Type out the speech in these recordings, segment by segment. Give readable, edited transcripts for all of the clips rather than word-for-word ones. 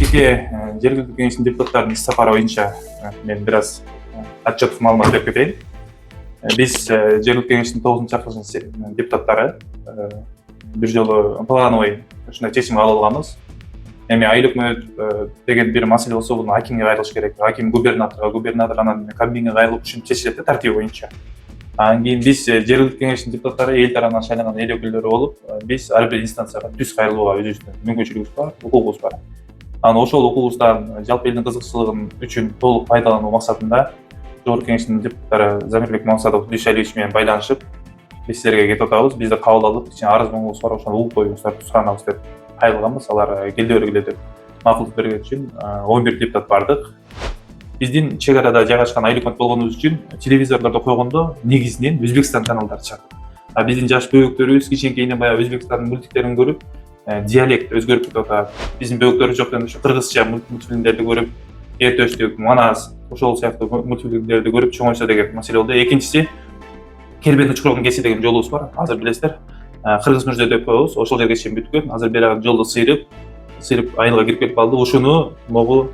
Сизге жергиликтүү кеңештин депутаттарынын иш сапары боюнча мен бир аз отчет маалымат берип кетейин. Биз жергиликтүү кеңештин 9-чакырылышынын депутаттары бир жолу плановый ушундай чечим кабыл алганбыз. Эми айлык мөөнөт деген бир маселе болсо, буну акимге кайрылыш керек. Аким губернатор анан Кабминге кайрылып ушинтип чечилет да тартиби боюнча. Анан кийин биз жергиликтүү кеңештин депутаттары эл тарабынан шайланган эл өкүлдөрү болуп, биз ар бир инстанцияга түз кайрылууга өзүбүздүн мүмкүнчүлүгүбүз бар, укугубуз бар. Анан ошол укугубуздан жалпы элдин кызыкчылыгын үчүн толук пайдалануу максатында Жогорку кеңештин депутаттары Замирбек Мамсадов, Дүйшө Алиевич менен байланышып, биз силерге кетип атабыз, бизди кабыл алып, кичине арыз моңубуз бар, ошону угуп коюңуздар, суранабыз деп кайрылганбыз. Алар келе бергиле деп макулдук берген үчүн 11 депутат бардык. Биздин чек арада жайгашкан айлык мөөнөт болгонубуз үчүн телевизорлордо койгондо негизинен Өзбекстан каналдары чыгат. Биздин жаш бөбөктөрүбүз кичинекейинен баягы Өзбекстандын мультиктерин көрүп, диалект өзгөрүп кетип атат. Биздин бөбөктөр жоктон ушу кыргызча мультфильмдерди көрүп, Эртөштүк, Манас, ошол сыяктуу мультфильмдерди көрүп чоңойсо деген маселе болду. Экинчиси, Кербен учкурдун кеси деген жолубуз бар. Азыр билесиздер, Кыргыз мүрзө деп коебуз. Ошол жерге чейин бүткөн. Азыр бирок жолду сыйрып айылга кирип кетип калды. Ушуну могу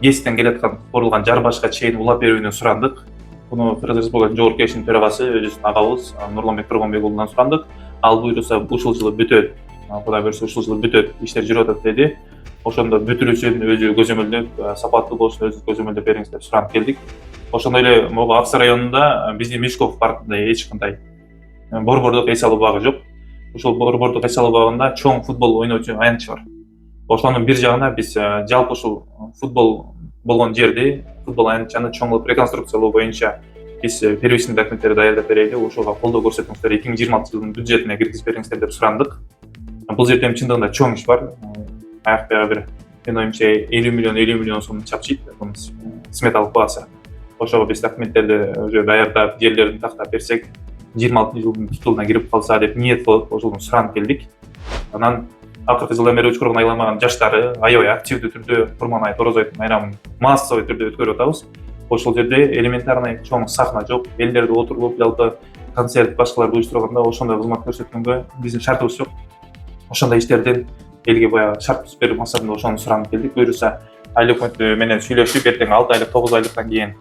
ГЭСтен келаткан курулган жар башка чейин улап берүүнү сурандык. Буну Кыргыз Республикасынын Жогорку кеңештин төрагасы өзүбүздүн агабыз Нурланбек Тургонбек уулунан сурандык. Ал буйруса ушул жылы бүтөт. Кудай буйруса ушул жылы бүтөт, иштер жүрүп атат деди. Ошондо бүтүрүүсүн өзү көзөмөлдөп, сапаттуу болушун өзү көзөмөлдөп бериңиз деп суранып келдик. Ошондой эле могу Аксы районунда биздин Мишков паркында эч кандай борбордук эс алуу багы жок. Ушул борбордук эс алуу багында чоң футбол ойночу аянтчы бар. Ошонун бир жагына биз жалпы ушул футбол болгон жерди, футбол аянтчаны чоңойтуп реконструкциялоо боюнча биз первичный документтерди даярдап берели, ошого колдоо көрсөтүңүздөр, 2026 жылдын бюджетине киргизип бериңиздер деп сурандык. Бул жерде чындыгында чоң иш бар. Аяк бери бир менин оюмча 50 миллион сом чапчыйт бунун сметалык баасы. Ошого биз документтерди уже даярдап, жерлерин тактап берсек, 26 жылдын тутулуна кирип калса деп ниет кылып, ошону суранып келдик. Анан акыркы жылдан бери учкурун аяламаган жаштары аябай активдүү түрдө Курманай, Торозайдын майрамын массовый түрдө өткөрүп атабыз. Ошол жерде элементарный чоң сахна жок, элдерди отуруп, жалпы концерт башкаларды уюштурганда ошондой кызмат көрсөткөнгө биздин шартыбыз жок. Ошондой иштерден элге баягы шарт түзүп берүү максатында ошону суранып келдик. Буюрса айлык мөөнөт менен сүйлөшүп, эртең 6 айлык, 9 айлыктан кийин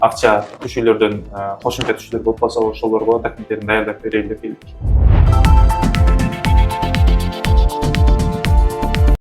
акча түшүүлөрдөн кошумча түшүүлөр болуп калса, ошолорго документтерин даярдап берели деп келдик.